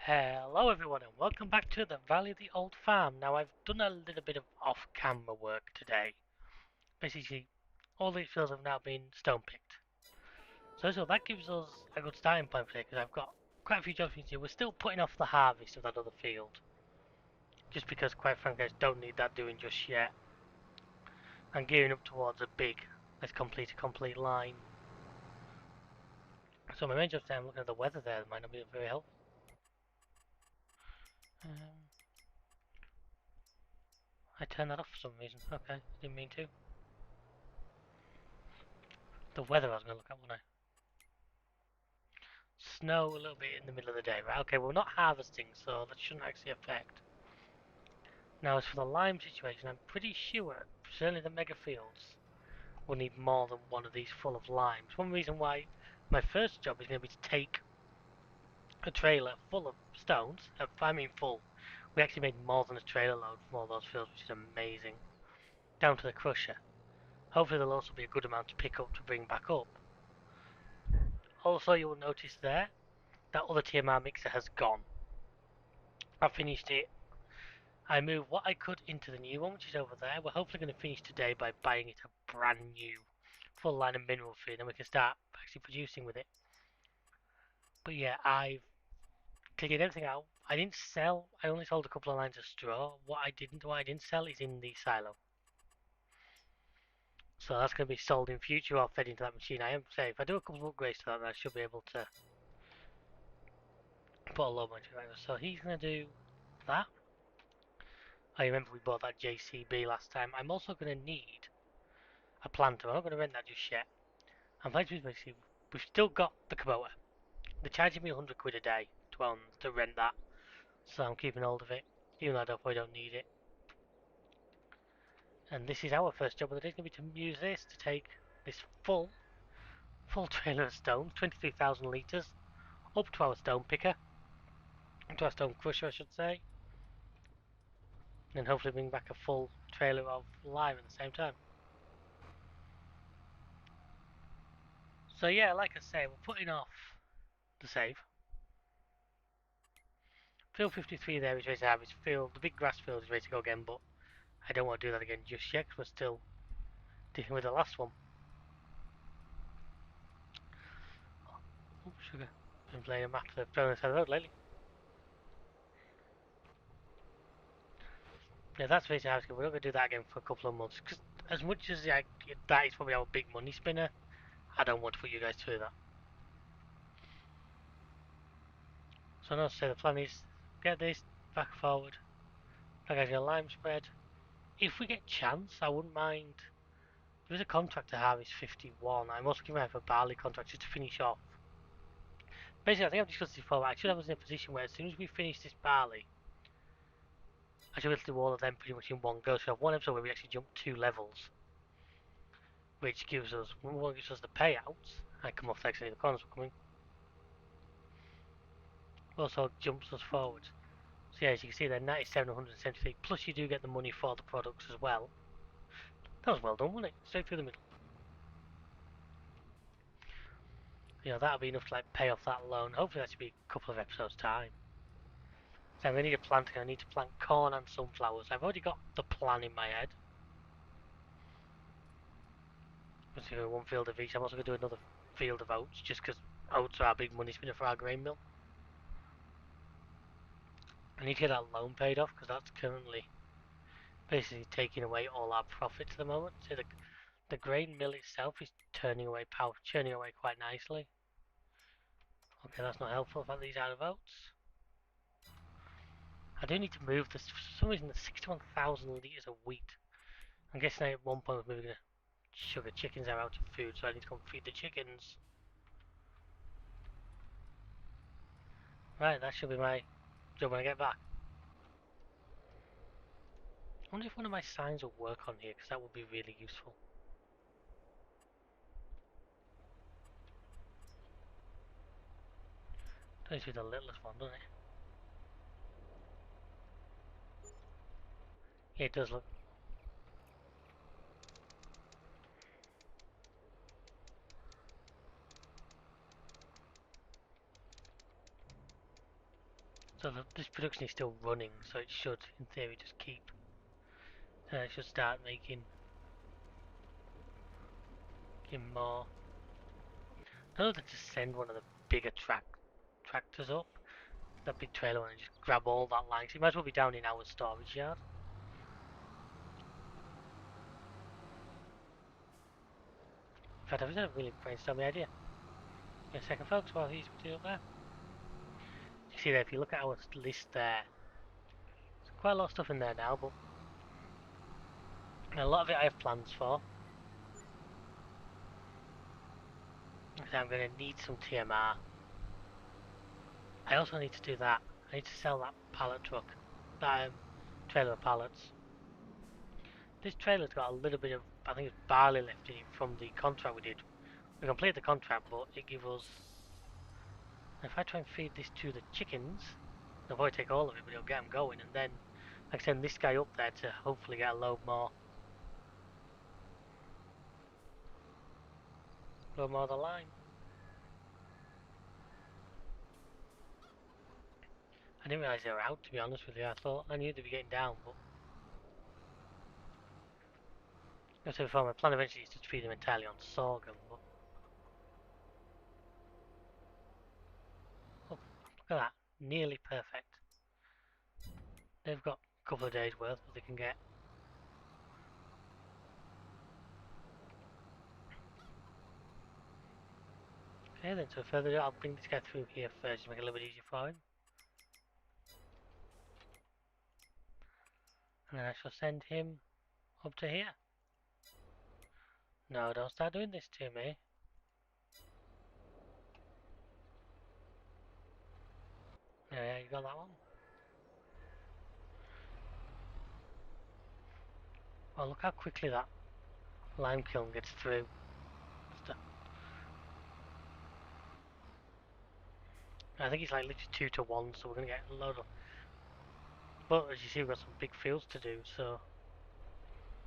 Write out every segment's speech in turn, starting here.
Hello everyone and welcome back to the Valley of the Old Farm. Now I've done a little bit of off-camera work today. Basically, all these fields have now been stone picked. So that gives us a good starting point today because I've got quite a few jobs to do. We're still putting off the harvest of that other field. Just because quite frankly I don't need that doing just yet. I'm gearing up towards a big, let's complete a complete line. So my main job today, I'm looking at the weather there, that might not be very helpful. I turned that off for some reason. Okay, didn't mean to. The weather I was going to look at, wasn't I? Snow a little bit in the middle of the day, right? Okay, we're not harvesting, so that shouldn't actually affect. Now, as for the lime situation, I'm pretty sure, certainly the mega fields, will need more than one of these full of limes. One reason why my first job is going to be to take a trailer full of stones. I mean full. We actually made more than a trailer load from all those fields, which is amazing. Down to the crusher. Hopefully there'll also be a good amount to pick up to bring back up. Also, you will notice there, that other TMR mixer has gone. I finished it. I moved what I could into the new one, which is over there. We're hopefully going to finish today by buying it a brand new full line of mineral feed, and we can start actually producing with it. But yeah, I've cleared everything out. I didn't sell. I only sold a couple of lines of straw. What I didn't sell is in the silo. So that's going to be sold in future or fed into that machine. I am saying if I do a couple of upgrades to that, then I should be able to put a load into it. So he's going to do that. I remember we bought that JCB last time. I'm also going to need a planter. I'm not going to rent that just yet. And basically, we've still got the Kubota. They're charging me 100 quid a day to rent that. So I'm keeping hold of it, even though I don't need it. And this is our first job of the day. It's going to be to use this to take this full trailer of stones, 23,000 litres, up to our stone picker, to our stone crusher I should say, and hopefully bring back a full trailer of lime at the same time. So yeah, like I say, we're putting off the save. Field 53 there is ready to have its field, the big grass field is ready to go again, but I don't want to do that again just yet because we're still dealing with the last one. Oh, sugar. Been playing a map of the side of the road lately. Yeah, that's ready to have. We're not going to do that again for a couple of months because as much as that is probably our big money spinner, I don't want to put you guys through that. So now, say the plan is get this back forward. Like I get a lime spread. If we get chance, I wouldn't mind. There is a contract to harvest 51. I'm also giving out a barley contract just to finish off. Basically, I think I've discussed this before. I should have us in a position where as soon as we finish this barley, I should be able to do all of them pretty much in one go. So we have one episode where we actually jump 2 levels, which gives us the payouts. I come off actually the corners are coming. Also jumps us forward. So yeah, as you can see, they're 97, 173. Plus you do get the money for the products as well. That was well done, wasn't it? Straight through the middle. You know, that'll be enough to like pay off that loan. Hopefully that should be a couple of episodes time. So I'm going to need a planting. I need to plant corn and sunflowers. I've already got the plan in my head. I'm going to do one field of each. I'm also going to do another field of oats, just because oats are our big money spinner for our grain mill. I need to get that loan paid off, because that's currently basically taking away all our profit at the moment. So the grain mill itself is churning away quite nicely. Okay, that's not helpful. In fact, these are of oats. I do need to move this. For some reason, the 61,000 litres of wheat. I'm guessing at one point we're maybe going to sugar chickens are out of food, so I need to go and feed the chickens. Right, that should be my job when I get back. I wonder if one of my signs will work on here, because that would be really useful. Don't see the littlest one, doesn't it? Yeah, it does look. So this production is still running, so it should, in theory, just keep. It should start making more. I don't know to send one of the bigger tractors up, that big trailer one, and just grab all that line. So it might as well be down in our storage yard. In fact, I've just had a really brainstorming idea. Give me a second, folks, while he's up there. You see there, if you look at our list there, there's quite a lot of stuff in there now, but a lot of it I have plans for. I'm going to need some TMR. I also need to do that. I need to sell that pallet truck, that trailer of pallets. This trailer's got a little bit of, I think it's barley left in it from the contract we did. We completed the contract, but it gives us, if I try and feed this to the chickens, they'll probably take all of it, but it'll get them going, and then I send this guy up there to hopefully get a load more of the line. I didn't realise they were out, to be honest with you. I thought I knew they'd be getting down, but as I before, my plan eventually is to feed them entirely on sorghum. But oh, look at that, nearly perfect. They've got a couple of days worth, but they can get. Okay, then so further, I'll bring this guy through here first to make it a little bit easier for him, and then I shall send him up to here. No, don't start doing this to me. Yeah, you got that one. Well, look how quickly that lime kiln gets through. I think it's like literally 2 to 1, so we're gonna get a load of. But as you see, we've got some big fields to do, so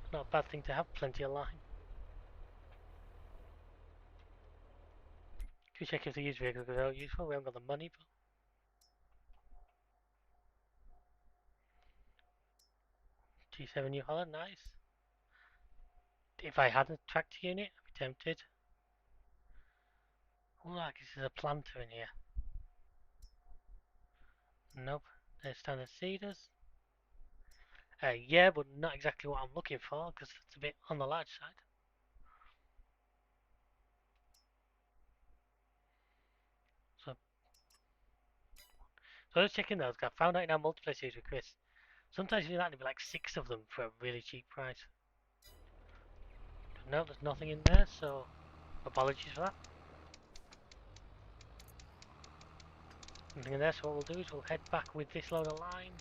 it's not a bad thing to have plenty of lime. Can you check if the used vehicles are useful? We haven't got the money, but G7 New Holland, nice. If I had a tractor unit, I'd be tempted. Oh, I guess there's a planter in here. Nope, there's standard seeders. Yeah, but not exactly what I'm looking for, because it's a bit on the large side. So, I was checking those, I found out in our multiplayer series with Chris, sometimes you can be like 6 of them for a really cheap price. But no, there's nothing in there, so apologies for that. Nothing in there, so what we'll do is we'll head back with this load of lime.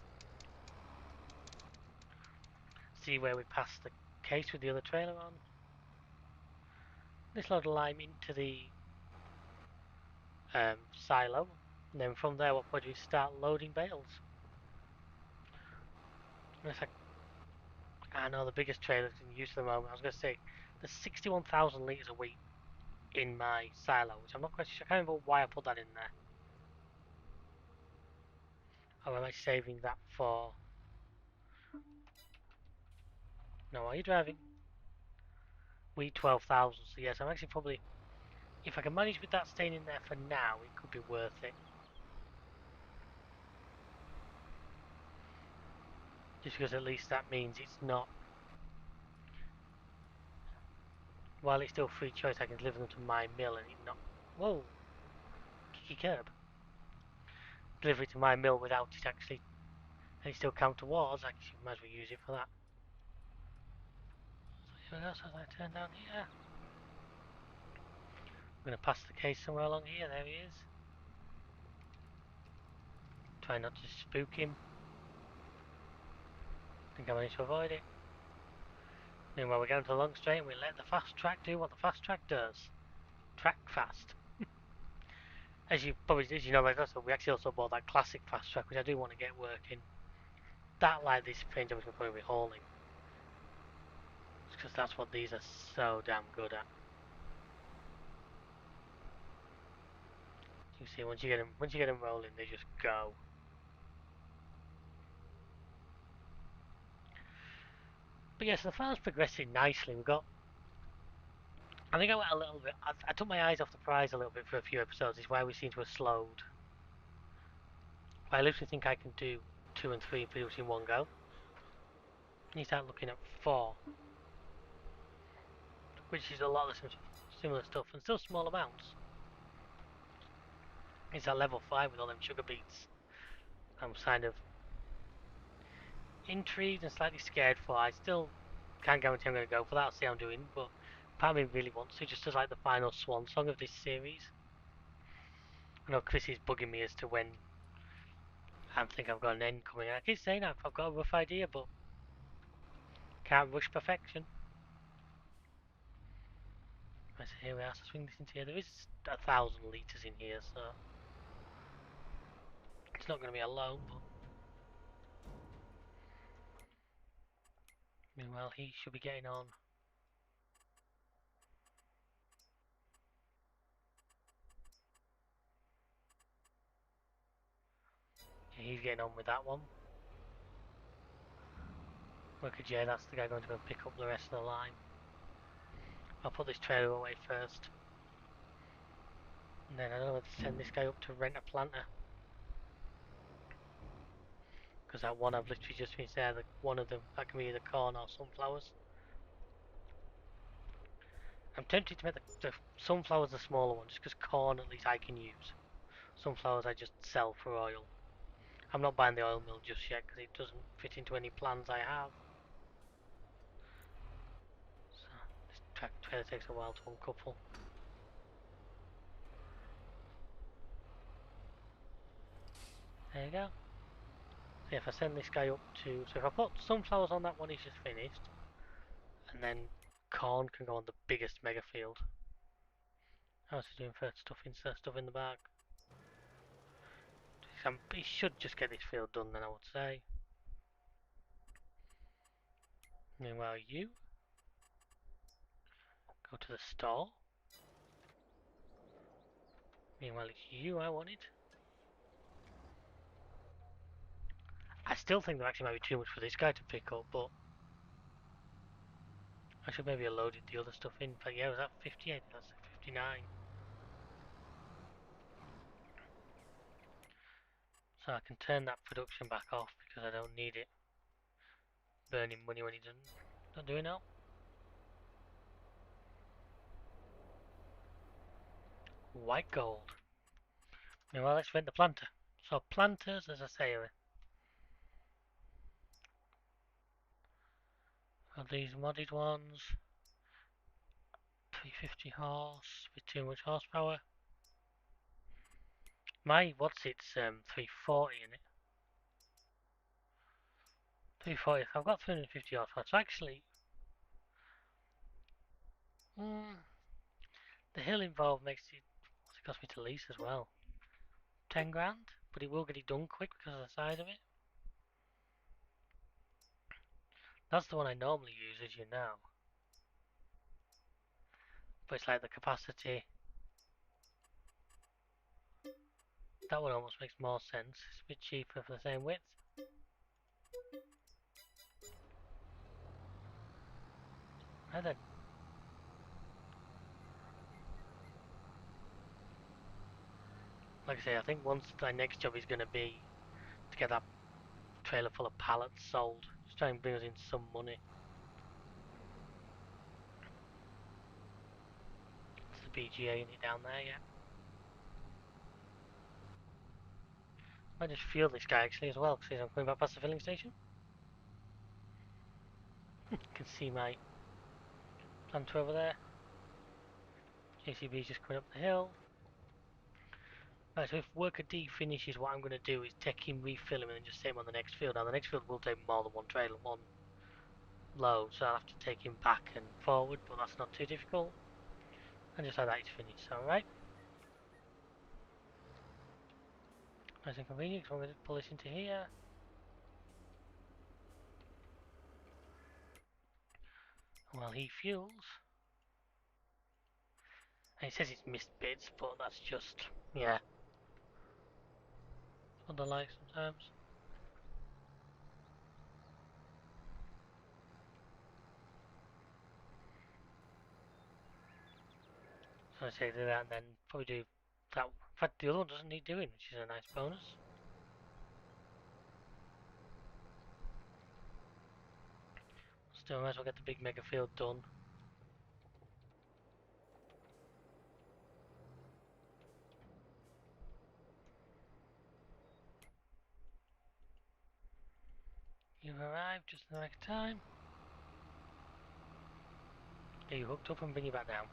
See where we pass the case with the other trailer on. This load of lime into the silo, and then from there what we'll do is start loading bales. I know the biggest trailers in use at the moment. I was going to say there's 61,000 litres of wheat in my silo, which I'm not quite sure. I can't remember why I put that in there. Or am I saving that for? No, are you driving? Wheat 12,000. So yes, I'm actually probably. If I can manage with that staying in there for now, it could be worth it. Just because at least that means it's not. While it's still free choice, I can deliver them to my mill and it not. Whoa, kicky curb. Deliver it to my mill without it actually. And it still count towards. I might as well use it for that. So here we go. So as I turn down here, I'm going to pass the case somewhere along here. There he is. Try not to spook him. I think I managed to avoid it. Meanwhile, we get into the long straight and we let the fast track do what the fast track does. Track fast. As you know, like us, we actually also bought that classic fast track, which I do want to get working. That, like this paint, I was going to probably be hauling. Because that's what these are so damn good at. You see, once you get them rolling, they just go. But yes, the farm's progressing nicely. We've got. I think I went a little bit. I took my eyes off the prize a little bit for a few episodes. Is why we seem to have slowed. But I literally think I can do 2 and 3 pretty much in one go. You start looking at 4, which is a lot of similar stuff and still small amounts. It's at level 5 with all them sugar beets. I'm kind of intrigued and slightly scared for. I still can't guarantee I'm going to go for that. I'll see how I'm doing, but part of me really wants to, just as like the final swan song of this series. I know Chris is bugging me as to when I think I've got an end coming. I keep saying I've got a rough idea, but can't rush perfection. Right, so here we are. So swing this into here. There is 1,000 litres in here, so it's not going to be alone, but meanwhile he should be getting on. Yeah, he's getting on with that one. Worker J, that's the guy going to go pick up the rest of the line. I'll put this trailer away first. And then I don't know whether to send this guy up to rent a planter. Because that one I've literally just finished there, one of them, that can be either corn or sunflowers. I'm tempted to make the sunflowers the smaller one, just because corn at least I can use. Sunflowers I just sell for oil. I'm not buying the oil mill just yet because it doesn't fit into any plans I have. So this trailer takes a while to uncouple. There you go. So if I send this guy up to, so if I put sunflowers on that one, he's just finished, and then corn can go on the biggest mega field. How's he doing for stuff in the bag? He should just get this field done then, I would say. Meanwhile, you go to the store. Meanwhile, it's you I wanted. I still think there actually might be too much for this guy to pick up, but I should maybe have loaded the other stuff in. But yeah, was that 58? That's 59. So I can turn that production back off because I don't need it burning money when he doesn't. Not doing it. White gold. Meanwhile, let's rent the planter. So planters, as I say, are these modded ones. 350 horse with too much horsepower. What's its 340 in it? 340. I've got 350 horsepower. So actually, the hill involved makes it. What's it cost me to lease as well? 10 grand, but it will get it done quick because of the size of it. That's the one I normally use, as you know. But it's like the capacity. That one almost makes more sense. It's a bit cheaper for the same width. Right then. Like I say, I think once my next job is going to be to get that trailer full of pallets sold. Just try and bring us in some money. It's the BGA in it down there, yeah. I just fuel this guy actually as well, because I'm coming back past the filling station. You can see my planter over there. JCB's just coming up the hill. Right, so if worker D finishes, what I'm going to do is take him, refill him, and then just set him on the next field. Now the next field will take more than one trailer, one load, so I'll have to take him back and forward, but that's not too difficult. And just like that, it's finished, alright? Nice and convenient, so I'm going to pull this into here. While he fuels. And it says it's missed bits, but that's just, yeah. What I like sometimes. I'll say do that and then probably do that. In fact, the other one doesn't need doing, which is a nice bonus. Still, might as well get the big mega field done. You've arrived just in the right time. Get you hooked up and bring you back down.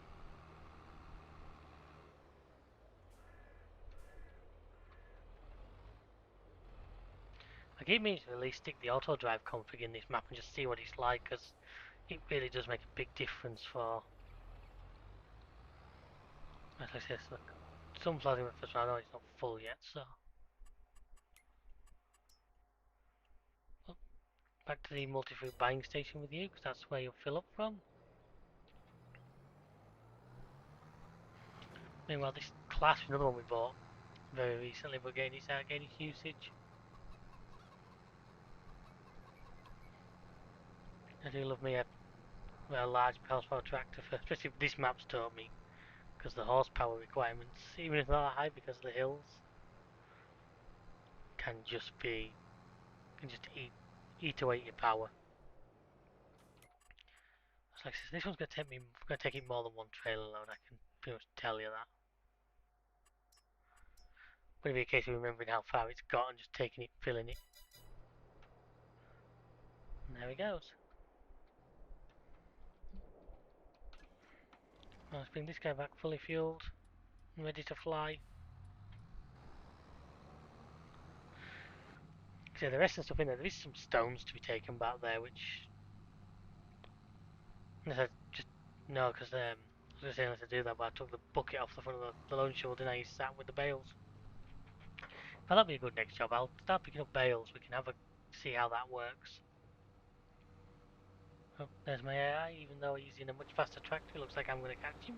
I keep meaning to at least stick the auto drive config in this map and just see what it's like, because it really does make a big difference for. As I said, look, some flooding with first one. I know it's not full yet, so. Well, back to the multi-fruit buying station with you, because that's where you'll fill up from. Meanwhile, this class, another one we bought very recently, but again, it's out getting its usage. I do love me a large horsepower tractor, for, especially if this map's taught me, because the horsepower requirements, even if they're not high because of the hills, can just eat away your power. So like this one's gonna take it more than one trailer load. I can pretty much tell you that. But it'll be a case of remembering how far it's got and just taking it, filling it. And there he goes. Now let's bring this guy back fully fueled and ready to fly. So the rest of the stuff in there is some stones to be taken back there, which just no, because I was gonna say unless I do that, but I took the bucket off the front of the loan shovel, didn't I? Sat with the bales. Well, that'll be a good next job. I'll start picking up bales. We can have a see how that works. Oh, there's my AI. Even though he's in a much faster tractor, it looks like I'm going to catch him.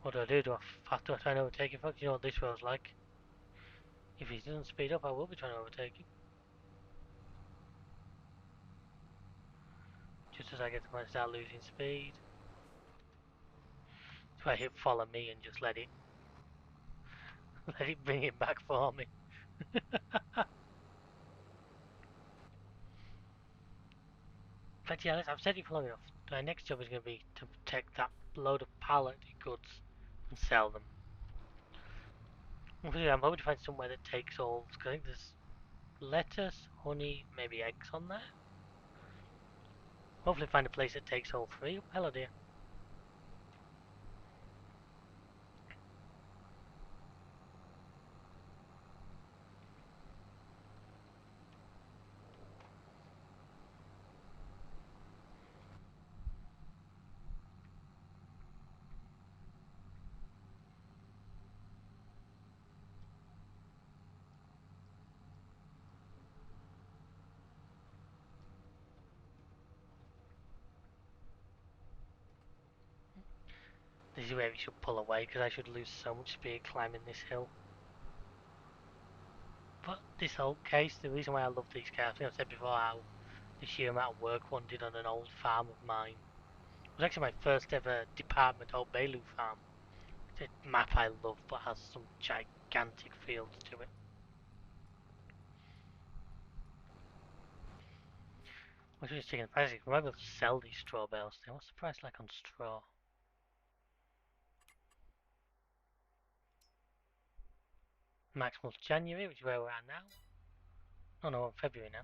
What do I do? Do I try and overtake him? You know what this road's like. If he doesn't speed up, I will be trying to overtake him. Just as I get to point, start losing speed. So I hit follow me and just let it bring it back for me. But yeah, I've said it for long enough. My next job is going to be to protect that load of pallet goods and sell them. I'm hoping to find somewhere that takes all. Cause I think there's lettuce, honey, maybe eggs on there. Hopefully find a place that takes all three. Oh, hello dear. This is where we should pull away because I should lose so much speed climbing this hill. But this whole case, the reason why I love these cars, I think I've said before how the sheer amount of work one did on an old farm of mine. It was actually my first ever department Old Bailey farm. It's a map I love but has some gigantic fields to it. I was just checking the prices. I might be able to sell these straw bales. What's the price like on straw? Maximal January, which is where we're at now. Oh no, February now.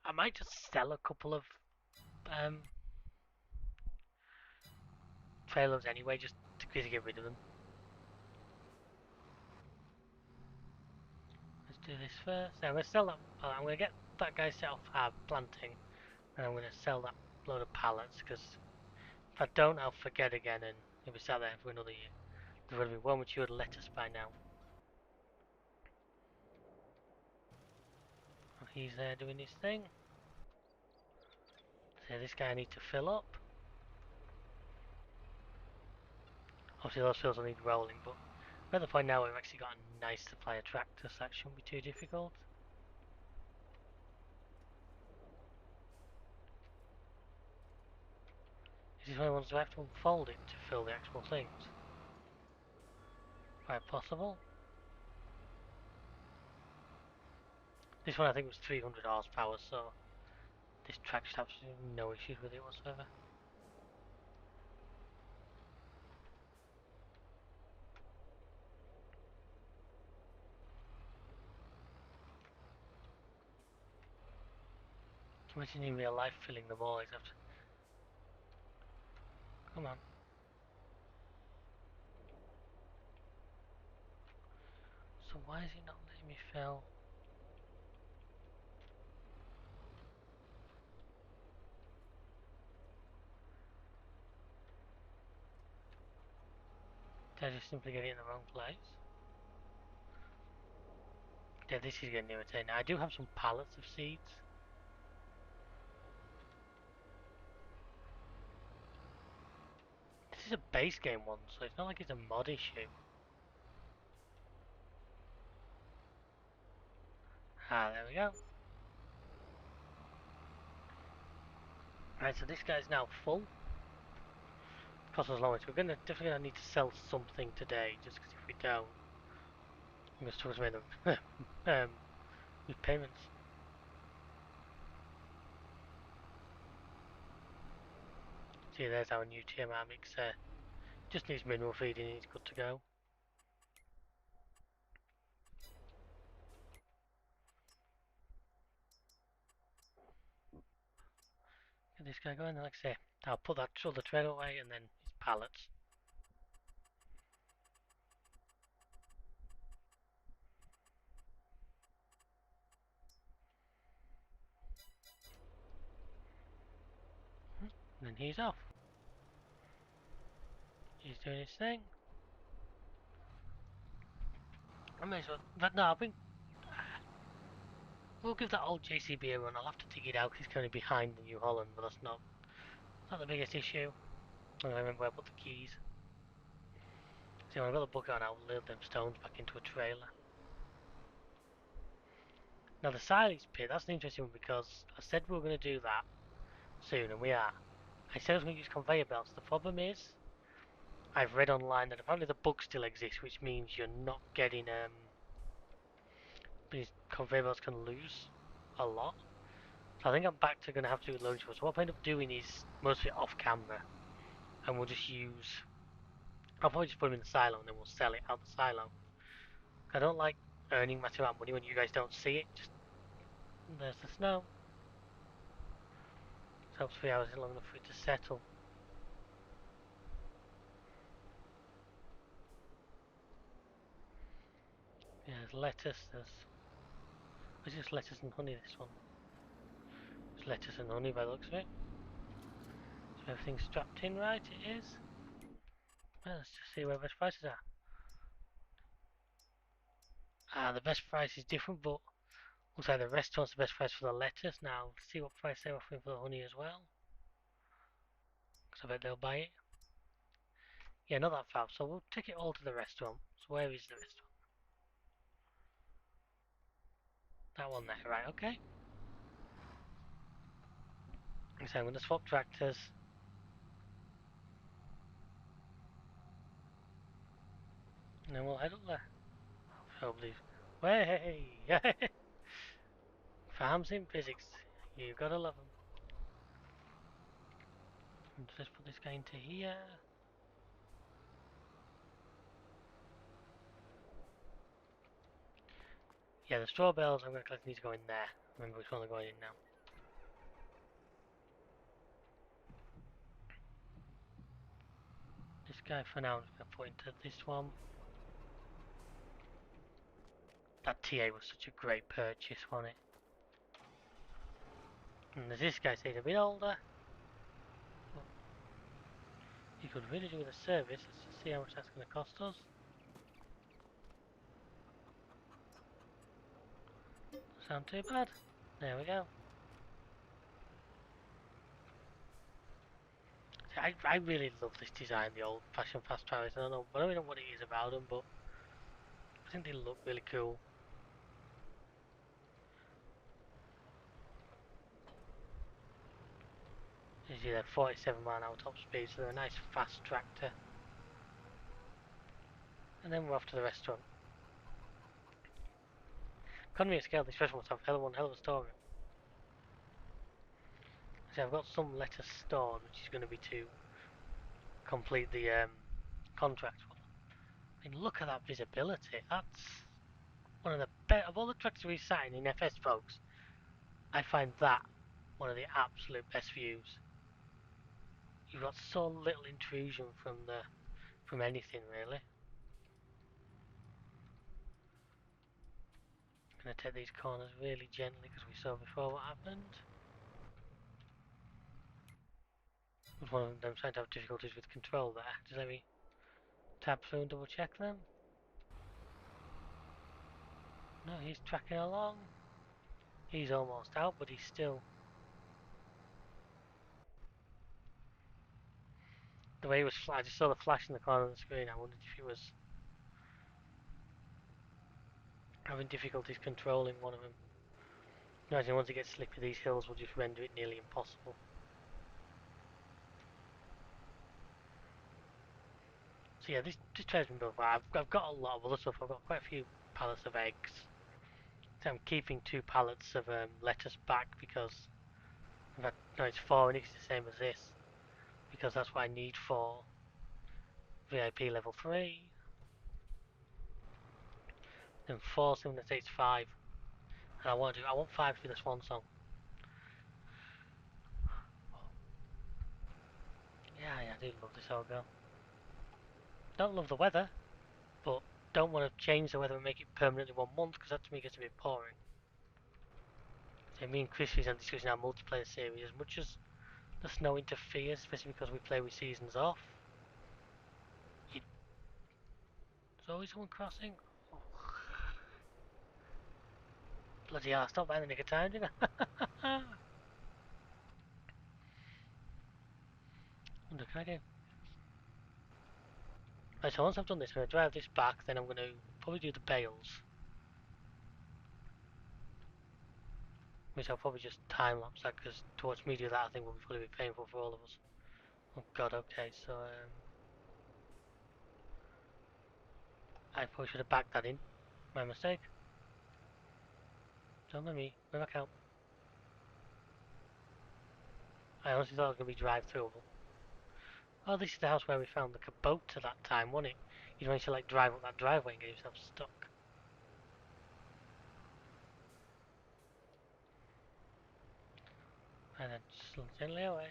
I might just sell a couple of um, trailers anyway, just to get rid of them. Let's do this first. Now I'm going to sell that. I'm going to get that guy set off planting, and I'm going to sell that load of pallets because if I don't, I'll forget again, and he'll be sat there for another year. There's going to be well matured lettuce by now. He's there doing his thing. So this guy I need to fill up. Obviously those fields will need rolling, but we're at the point now where we've actually got a nice supply of tractors, so that shouldn't be too difficult. This is why I want to have to unfold it to fill the actual things. Quite possible. This one I think was 300 horsepower, so this track should have absolutely no issues with it whatsoever. Imagine in real life filling them all, except... Come on. So why is he not letting me fill? Did I just simply get it in the wrong place? Yeah, this is getting irritating. I do have some pallets of seeds. This is a base game one, so it's not like it's a mod issue. Ah, there we go. Right, so this guy's now full. Cost us loads. We're definitely gonna need to sell something today, just because if we don't, I'm gonna struggle to make them with payments. See, there's our new TMR mixer. Just needs mineral feeding and it's good to go. Get this guy going, like I say, I'll put that shoulder trailer away and then his pallets. And then he's off. He's doing his thing. I may as well, but no, I think we'll give that old JCB a run. I'll have to dig it out because it's kind of behind the New Holland, but that's not the biggest issue. I remember where I put the keys. See, when I got the book on, I'll load them stones back into a trailer. Now the silage pit, that's an interesting one because I said we were going to do that soon, and we are. I said I was going to use conveyor belts. The problem is, I've read online that apparently the bug still exists, which means you're not getting these conveyor belts can lose a lot. So I think I'm back to going to have to do loads of. So what I end up doing is mostly off camera, and we'll just use. I'll probably just put them in the silo and then we'll sell it out the silo. I don't like earning massive amount of money when you guys don't see it. Just there's the snow. So 3 hours is long enough for it to settle. Yeah, there's lettuce. It's just lettuce and honey. This one. It's lettuce and honey by the looks of it. So everything's strapped in right. It is. Well, let's just see where best prices are. The best price is different, but looks like the restaurant's the best price for the lettuce. Now, let's see what price they're offering for the honey as well. Because I bet they'll buy it. Yeah, not that far. So we'll take it all to the restaurant. So where is the restaurant? That one there, right, okay. So I'm going to swap tractors. And then we'll head up there. Probably. Way! Farms in physics. You gotta love them. Let's put this guy into here. Yeah, the straw bales I'm going to collect need to go in there. Remember which one they're going in now. This guy for now I'm just going to put into this one. That TA was such a great purchase, wasn't it? And as this guy stays a bit older, he could really do with a service. Let's just see how much that's going to cost us. Doesn't sound too bad. There we go. See, I really love this design, the old fashioned fast travelers. I don't really know what it is about them, but I think they look really cool. You see they're 47 mile an hour top speed, so they're a nice fast tractor. And then we're off to the restaurant. Economy of scale, this restaurant must have one hell of a storeroom. So I've got some lettuce stored, which is going to be to complete the contract. I mean, look at that visibility. That's one of the best of all the tracks we've sat in FS, folks. I find that one of the absolute best views. You've got so little intrusion from anything really. I'm going to take these corners really gently because we saw before what happened. Was one of them trying to have difficulties with control there. Just let me tab through and double check them. No, he's tracking along. He's almost out, but he's still... The way he was, I just saw the flash in the corner of the screen. I wondered if he was having difficulties controlling one of them. Imagine once it gets slippy, these hills will just render it nearly impossible. So yeah, this trailer's been built. I've got a lot of other stuff. I've got quite a few pallets of eggs. So I'm keeping 2 pallets of lettuce back because I've had, no, it's 4 and it's the same as this because that's what I need for VIP level 3. Then 4, so I'm gonna say it's 5. And I want 5 to be the swan song. Yeah, I do love this old girl. Don't love the weather, but don't want to change the weather and make it permanently 1 month because that to me gets a bit boring. So me and Chris are discussing our multiplayer series. As much as the snow interferes, especially because we play with seasons off, there's always someone crossing. Oh. Bloody hell, I stopped by in the nick of time, didn't I? What can I do? Right, so once I've done this, I'm going to drive this back, then I'm going to probably do the bales. Which I'll probably just time-lapse that, because to watch me do that I think will probably be painful for all of us. Oh god, okay, so I probably should have backed that in. My mistake. Don't let me, where back out. I honestly thought it was going to be drive-throughable. Oh, this is the house where we found the Kubota that time, wasn't it? You'd manage to like drive up that driveway and get yourself stuck. And then slowly gently away.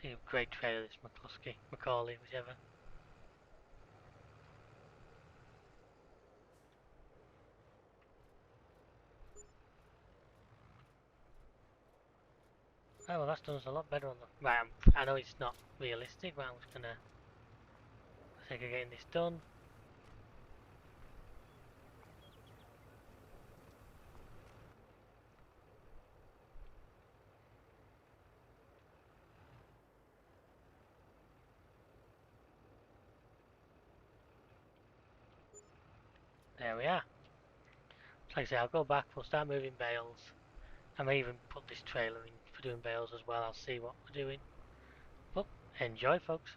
See a great trailer, this McCluskey, Macaulay, whichever. Oh well, that's done us a lot better on the... Right, I know it's not realistic, but I'm just gonna... I think of getting this done. There we are. So like I say, I'll go back, we'll start moving bales. I may even put this trailer in for doing bales as well, I'll see what we're doing. But, enjoy folks.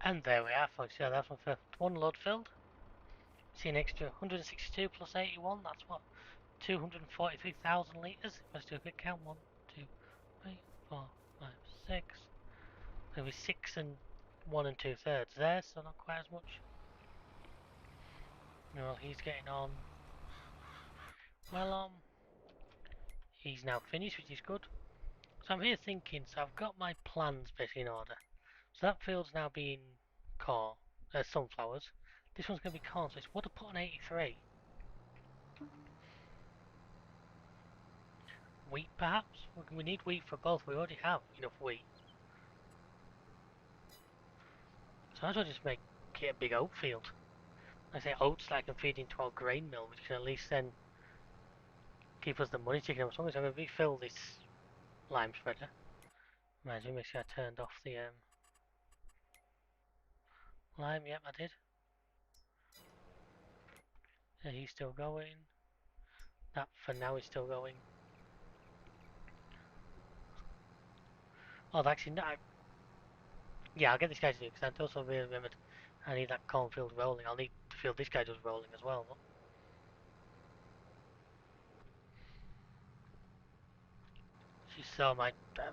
And there we are, folks. Yeah, that's one load filled. See an extra 162 plus 81. That's what, 243,000 litres. Let's do a quick count. 1, 2, 3, 4, 5, 6. Maybe 6 and 1 and 2/3 there, so not quite as much. Well, he's getting on. Well, he's now finished, which is good. So I'm here thinking. So I've got my plans basically in order. So that field's now being corn, sunflowers. This one's going to be corn, so it's what to put on 83. Wheat, perhaps? We need wheat for both. We already have enough wheat. So I might as well just make it a big oat field. I say oats that I can feed into our grain mill, which can at least then keep us the money ticking over. So I'm going to refill this lime spreader. Imagine, make sure I turned off the lime. Yep, I did. Yeah, he's still going. That for now is still going. Oh, actually, no. Yeah, I'll get this guy to do it because I also really remembered I need that cornfield rolling. I'll need to feel this guy does rolling as well. But she saw my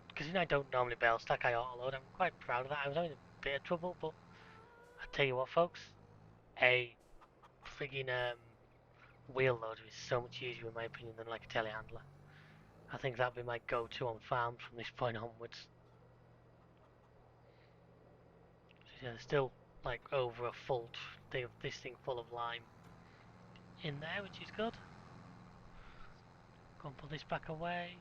because I don't normally bale stack. I auto load. I'm quite proud of that. I was having a bit of trouble, but I tell you what, folks, a frigging wheel loader is so much easier in my opinion than like a telehandler. I think that'll be my go-to on farms from this point onwards. So yeah, there's still like over a full thing of this thing full of lime in there, which is good. Go and put this back away.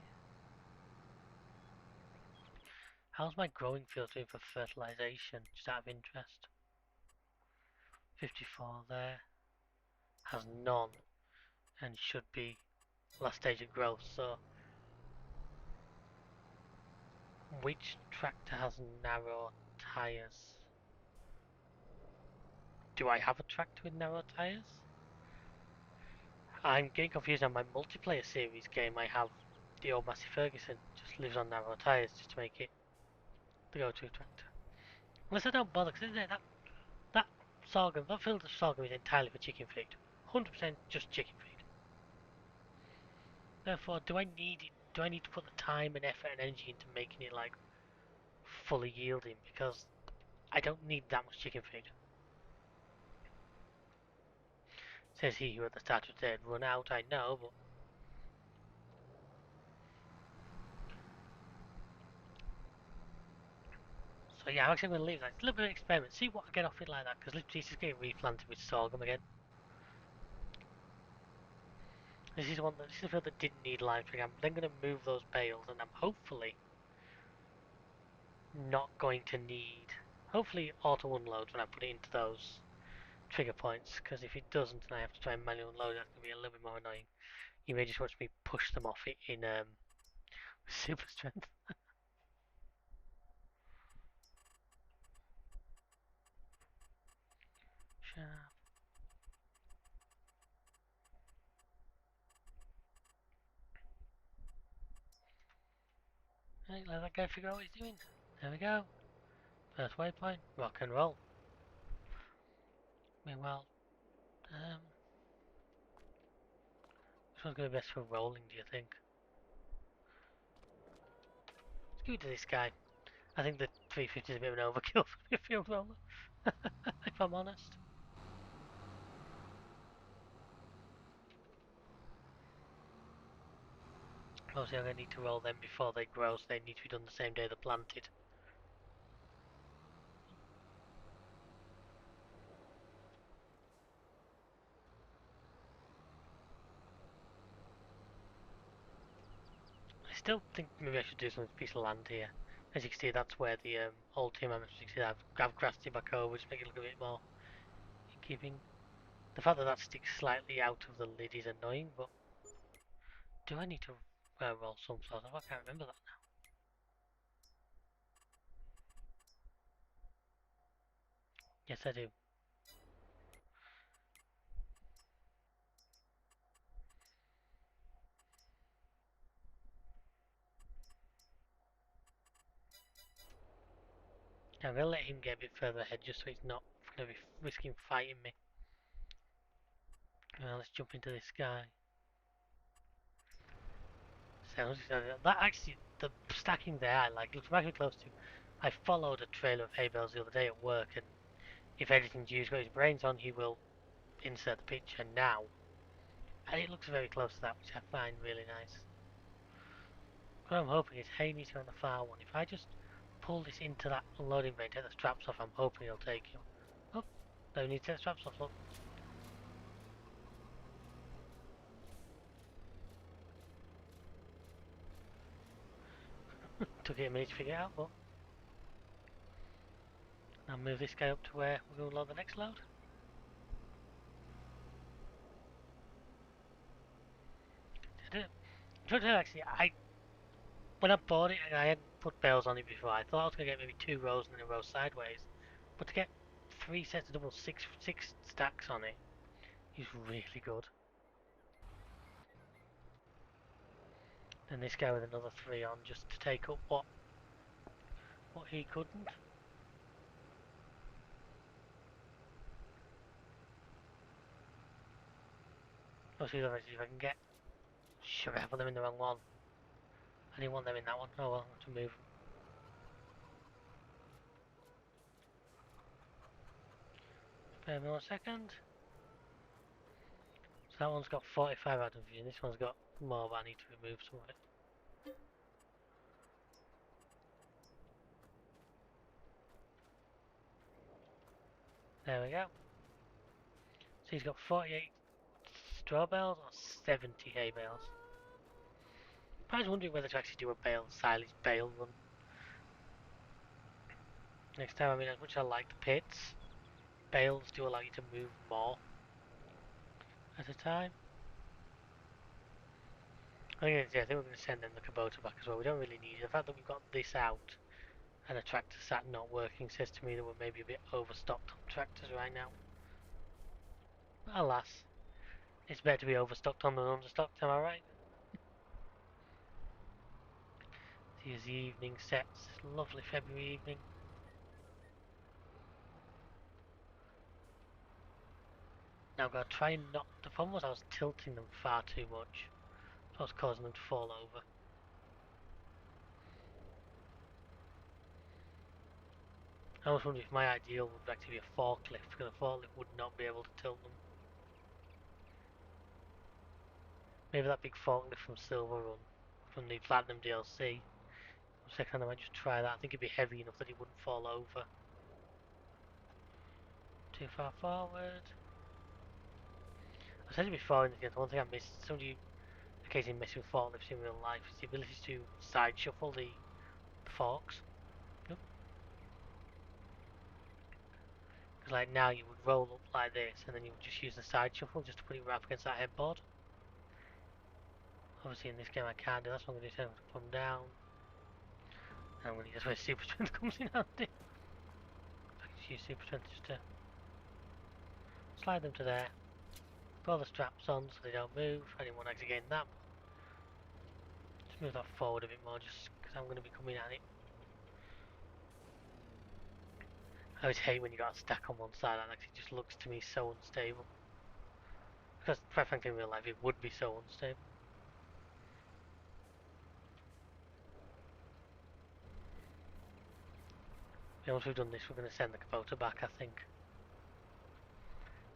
How's my growing field doing for fertilisation? Just out of interest. 54 there. Has none and should be last stage of growth. So, which tractor has narrow tyres? Do I have a tractor with narrow tyres? I'm getting confused on my multiplayer series game. I have the old Massey Ferguson, just lives on narrow tyres just to make it the go-to tractor. Unless I don't bother, because that sorghum, that field of sorghum is entirely for chicken feed. 100% just chicken feed. Therefore, do I need it? Do I need to put the time and effort and energy into making it like fully yielding? Because I don't need that much chicken feed. Says he who at the start of the day had run out. I know, but so yeah, I'm actually going to leave that. It's a little bit of an experiment. See what I get off it like that. Because literally, it's just getting replanted with sorghum again. This is a field that didn't need lime tree. I'm then going to move those bales, and I'm hopefully not going to need. Hopefully, auto unloads when I put it into those trigger points. Because if it doesn't, and I have to try and manually unload, that's going to be a little bit more annoying. You may just watch me push them off it in super strength. Sharp. Right, let that guy figure out what he's doing. There we go. First waypoint. Rock and roll. Meanwhile, which one's going to be best for rolling, do you think? Let's give it to this guy. I think the 350 is a bit of an overkill for a field roller, if I'm honest. Mostly I'm going to need to roll them before they grow, so they need to be done the same day they're planted. I still think maybe I should do some piece of land here. As you can see, that's where the old team members, you can see I've grassed it back over, just make it look a bit more in keeping. The fact that that sticks slightly out of the lid is annoying, but do I need to roll sunflowers? I can't remember that now. Yes, I do. I'm gonna let him get a bit further ahead just so he's not gonna be risking fighting me. Let's jump into this guy. Sounds that actually the stacking there I like. Looks very close to. I followed a trailer of hay bales the other day at work, and if anything Jew's got his brains on, he will insert the picture now. And it looks very close to that, which I find really nice. What I'm hoping is hay needs to go on the far one. If I just pull this into that loading bay and take the straps off, I'm hoping he'll take him. Oh, no, we need to take the straps off, look. Took it a minute to figure it out, but I'll move this guy up to where we're going to load the next load. Actually, when I bought it, I hadn't put bales on it before. I thought I was going to get maybe 2 rows and then a row sideways. But to get 3 sets of double six stacks on it is really good. And this guy with another 3 on just to take up what he couldn't. Let's see if I can get. Sure, I put them in the wrong one. I didn't want them in that one. Oh well, I have to move them. Bear me 1 second. So that one's got 45 out of vision. This one's got more, but I need to remove some of it. There we go. So he's got 48 straw bales or 70 hay bales. I was wondering whether to actually do a silage bale run. Next time, I mean, as much as I like the pits, bales do allow you to move more at a time. I think we're going to send them the Kubota back as well. We don't really need it. The fact that we've got this out and a tractor sat not working says to me that we're maybe a bit overstocked on tractors right now. But alas, it's better to be overstocked on than understocked, am I right? Here's the evening sets. Lovely February evening. Now I'm going to try and not. The problem was I was tilting them far too much, so I was causing them to fall over. I was wondering if my ideal would actually be a forklift, because a forklift would not be able to tilt them. Maybe that big forklift from Silver Run, from the Platinum DLC. Second, I might just try that. I think it'd be heavy enough that it wouldn't fall over. Too far forward. I said it before in the game, the one thing I missed, some of you occasionally miss with forklifts in real life, is the ability to side shuffle the forks. Because like now you would roll up like this, and then you would just use the side shuffle just to put it right up against that headboard. Obviously in this game I can't do that, so I'm going to do is to come down. And I'm going to use where super strength comes in handy. I can just use super strength just to slide them to there. Put the straps on so they don't move. I didn't want to actually gain that. Just move that forward a bit more just because I'm going to be coming at it. I always hate when you got a stack on one side, that actually just looks to me so unstable. Because quite frankly in real life it would be so unstable. Yeah, once we've done this we're going to send the Kubota back, I think.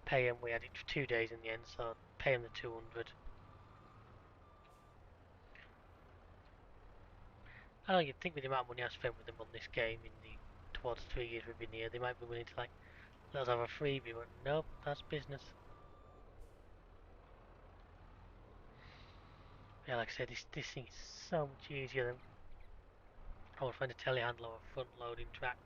Pay him, we had it for 2 days in the end, so pay him the 200. I don't know, you'd think with the amount of money I spent with them on this game in the towards 3 years we've been here, they might be willing to like let us have a freebie, but nope, that's business. Yeah, like I said, this thing is so much easier than I would find a telehandler or a front loading tractor.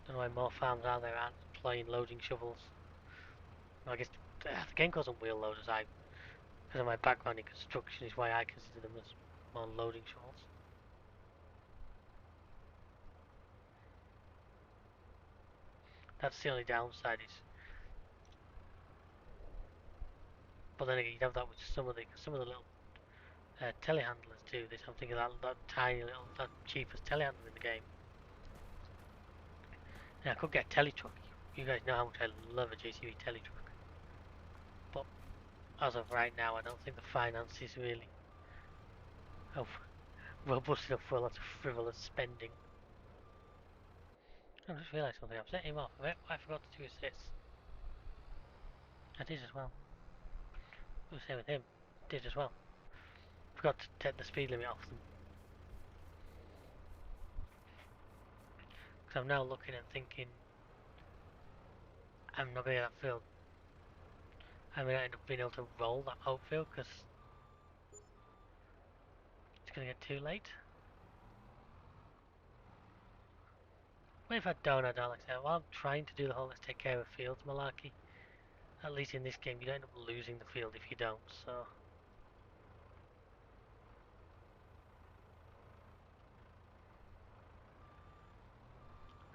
Don't know why more farms out there aren't employing loading shovels. I guess the game calls them wheel loaders. Because of my background in construction, is why I consider them as more loading shovels. That's the only downside is. But then again, you'd have that with some of the little telehandlers do this. I'm thinking that tiny little, that cheapest telehandler in the game. And I could get a tele-truck. You guys know how much I love a JCB tele-truck. But as of right now, I don't think the finance is really robust enough for a lot of frivolous spending. I just realised something. I've set him off. I forgot to do is this. I did as well. The same with him. Did as well. Forgot to take the speed limit off them. Because I'm now looking and thinking, I'm not going to get that field. I'm going to end up being able to roll that hope field because it's going to get too late. But if I don't like that. While I'm trying to do the whole let's take care of fields malarkey, at least in this game you don't end up losing the field if you don't, so...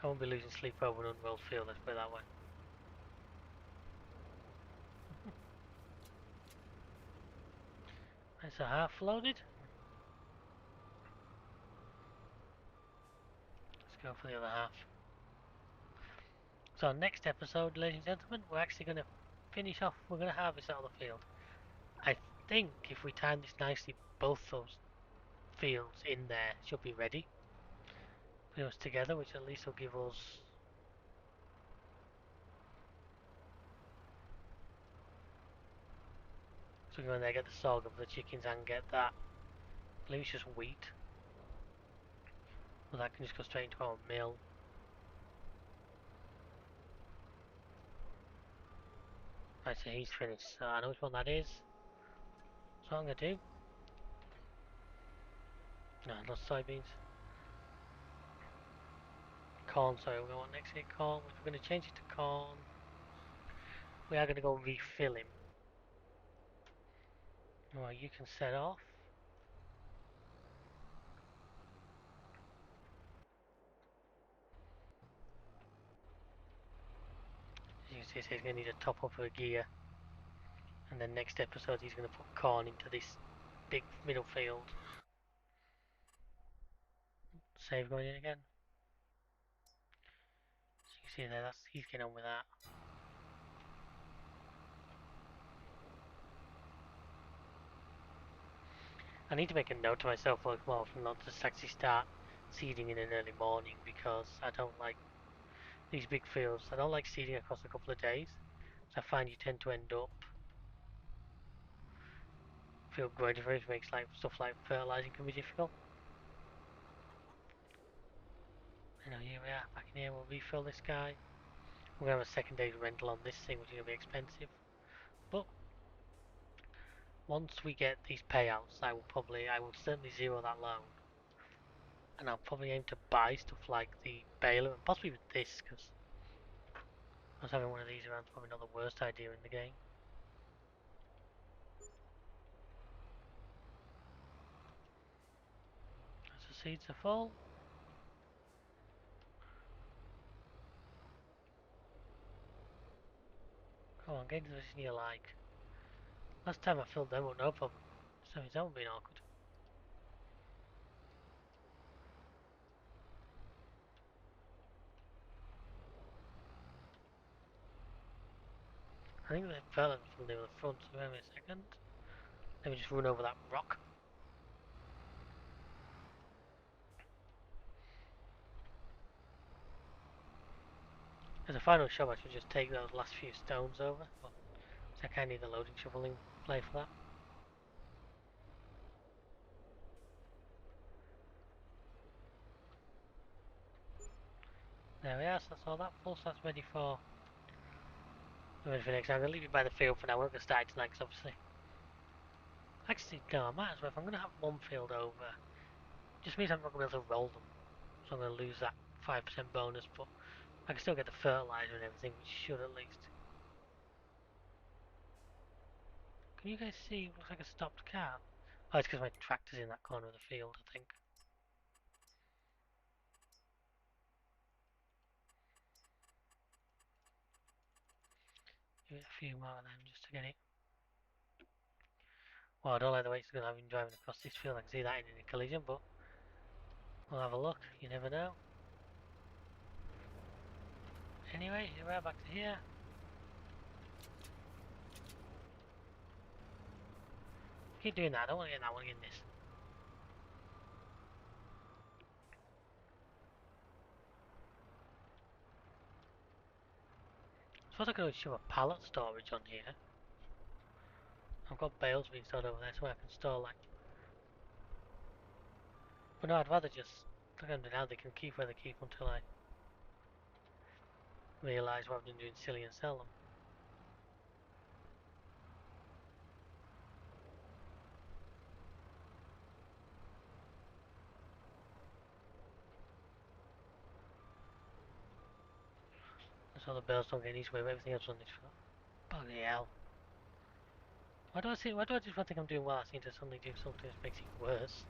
I won't be losing sleep over an unrolled field, let's put it that way. It's a half loaded. Let's go for the other half. So next episode, ladies and gentlemen, we're actually going to finish off, we're going to harvest out of the field. I think if we time this nicely, both those fields in there should be ready. Put us together, which at least will give us... So we go in there, get the sorghum for the chickens and get that. I believe it's just wheat. Well, that can just go straight into our mill. Right, so he's finished. So I know which one that is. So what I'm going to do... No, not soybeans. Corn, sorry, we're going to next to corn. If we're going to change it to corn, we are going to go refill him. Right, you can set off. As you can see, he's going to need a top up of a gear. And then next episode, he's going to put corn into this big middle field. Save going in again. So you can see there, he's getting on with that. I need to make a note to myself like more often not to actually start seeding in an early morning because I don't like these big fields. I don't like seeding across a couple of days. So I find you tend to end up field growing, which makes like stuff like fertilizing can be difficult. You know, here we are, back in here, we'll refill this guy. We're going to have a second day's rental on this thing, which is going to be expensive. But once we get these payouts, I will certainly zero that loan. And I'll probably aim to buy stuff like the baler, and possibly with this, because I was having one of these around, probably not the worst idea in the game. As the seeds are full. Come on, get into the position you like. Last time I filled them up, no problem. So that would be awkward. I think they fell from the front, so wait a second. Let me just run over that rock. As a final shot, I should just take those last few stones over, but I kind of need the loading shovel in play for that. There we are, so that's all that full, so that's ready for next. I'm going to leave it by the field for now. We're not going to start it tonight, because obviously... Actually, no, I might as well. If I'm going to have one field over, it just means I'm not going to be able to roll them. So I'm going to lose that 5% bonus, but I can still get the fertilizer and everything, which should at least. Can you guys see? It looks like a stopped car. Oh, it's because my tractor's in that corner of the field, I think. Give it a few more of them just to get it. Well, I don't like the way it's going to have him driving across this field. I can see that in a collision, but we'll have a look. You never know. Anyway, here we are back to here. Keep doing that. I don't want to get that one in this. I suppose I could show a pallet storage on here. I've got bales being stored over there so I can store like... But no, I'd rather just... Look at them now, they can keep where they keep until I realise what I've been doing silly and sell them. So the bales don't get each way, but everything else on this floor. Bloody hell. Why do I just think I'm doing well? I seem to suddenly do something that makes it worse.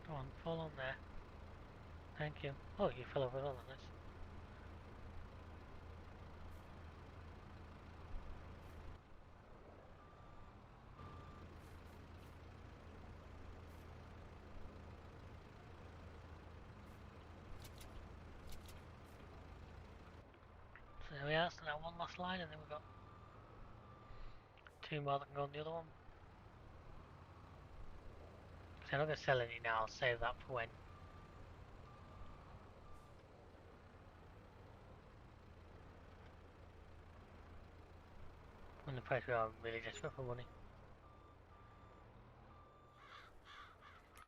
Come on, fall on there. Thank you. Oh, you fell over on this. So there we are, so now one last line and then we've got two more that can go on the other one. So I'm not going to sell any now, I'll save that for when the price we are really desperate for money.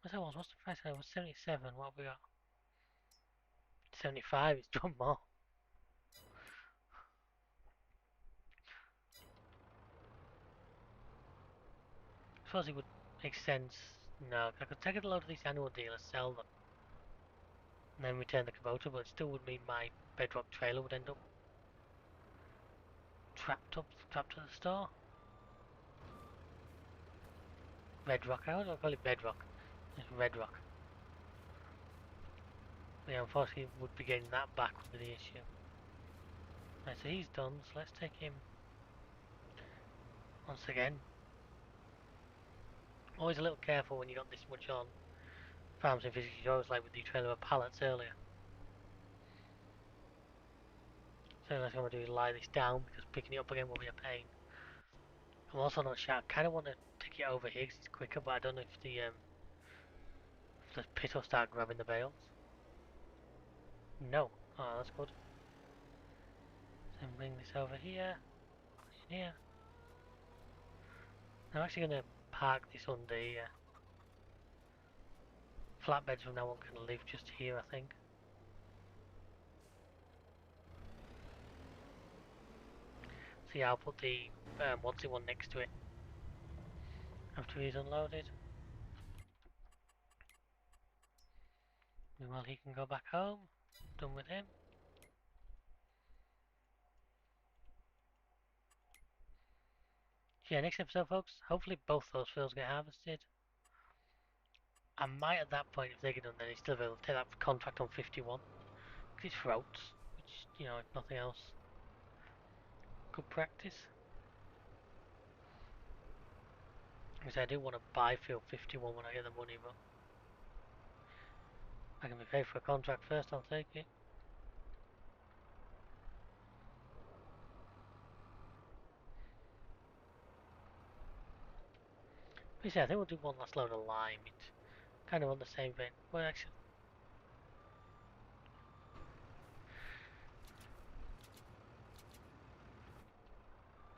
What's the price? It was 77, what have we got? 75, it's done more. I suppose it would make sense. No, I could take a load of these annual dealers, sell them, and then return the Kubota, but it still would mean my bedrock trailer would end up trapped to the store. Bedrock, how do I call it bedrock? It's Redrock. Yeah, unfortunately, would be getting that back would be the issue. Right, so he's done, so let's take him once again. Always a little careful when you got this much on. Farms and physics, you always like with the trailer pallets earlier. So what I'm going to do is lie this down because picking it up again will be a pain. I'm also not sure, I kind of want to take it over here because it's quicker, but I don't know if the pit will start grabbing the bales. No. Oh, that's good. So bring this over here. In here. I'm actually going to park this under here. Flatbeds from now on can live just here, I think. So yeah, I'll put the onesie one next to it after he's unloaded. Meanwhile, he can go back home. Done with him. So yeah, next episode, folks. Hopefully both those fields get harvested. I might at that point, if they get done, then he's still available. Take that contract on 51 because it's for oats, which if nothing else, good practice. Because I do want to buy field 51 when I get the money, but I can be paid for a contract first. I'll take it. But yeah, I think we'll do one last load of lime. It's kind of on the same vein. Well, actually,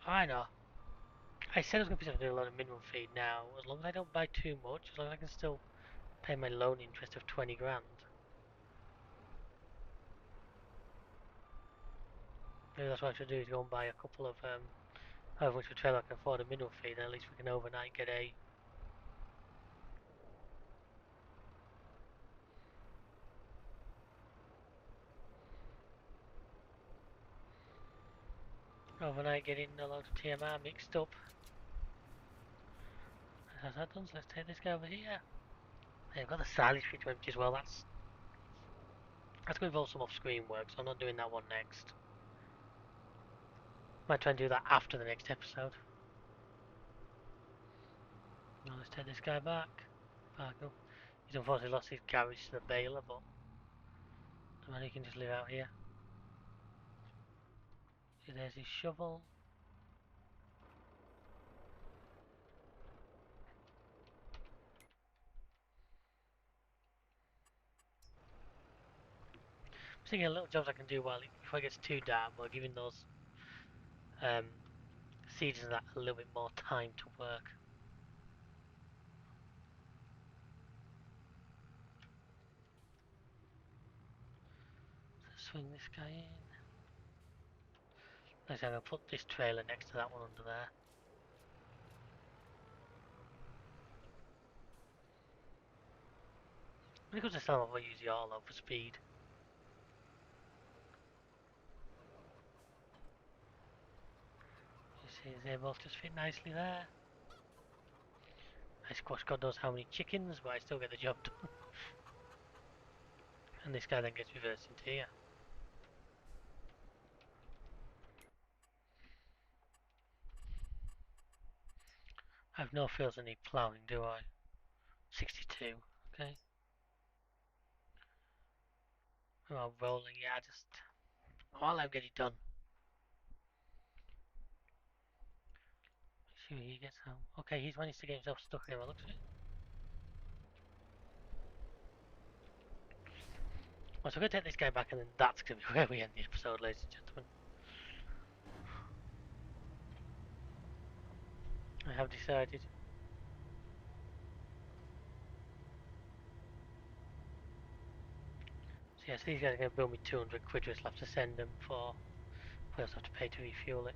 I know. I said I was going to do a lot of minimum feed now. As long as I don't buy too much, as long as I can still pay my loan interest of 20 grand. Maybe that's what I should do, is go and buy a couple of, however much a trailer I can afford a minimum feed, and at least we can overnight get a... Overnight getting a lot of TMR mixed up. That's that done, so let's take this guy over here. I've got the silage feature empty as well, that's That's going to involve some off-screen work, so I'm not doing that one next. Might try and do that after the next episode. Now let's take this guy back. He's unfortunately lost his garage to the baler, but the man he can just live out here. See, there's his shovel. I'm thinking of little jobs I can do before it gets too dark, but giving those seeds and that a little bit more time to work. Let's swing this guy in. Next I'm going to put this trailer next to that one under there. Because I still have to use the auto for speed. You see, they both just fit nicely there. I squash God knows how many chickens, but I still get the job done. And this guy then gets reversed into here. I have no feels I need ploughing, do I? 62, okay. Oh, rolling, yeah, I'll let him get it done. See what he gets home. Okay, he's managed to get himself stuck here, looks at it. Well, so I'm going to take this guy back and then that's going to be where we end the episode, ladies and gentlemen. I have decided. So yes, these guys are going to bill me 200 quid, just have to send them for... We also have to pay to refuel it.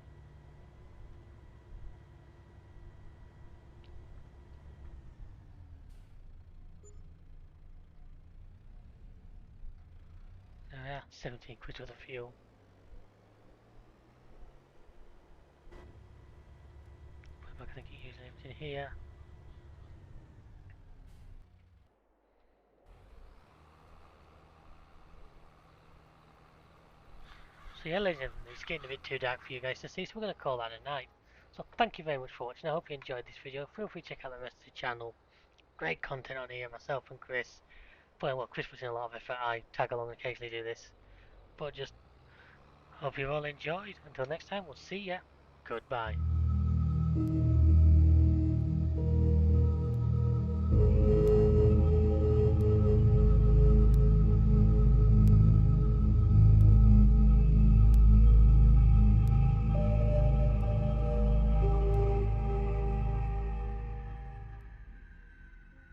There we are, 17 quid worth of fuel. I'm not going to keep using everything here. So yeah, ladies and gentlemen, it's getting a bit too dark for you guys to see, so we're going to call that a night. So thank you very much for watching. I hope you enjoyed this video. Feel free to check out the rest of the channel. Great content on here, myself and Chris. Well, Chris puts in a lot of effort. I tag along and occasionally do this. But just hope you've all enjoyed. Until next time, we'll see ya. Goodbye.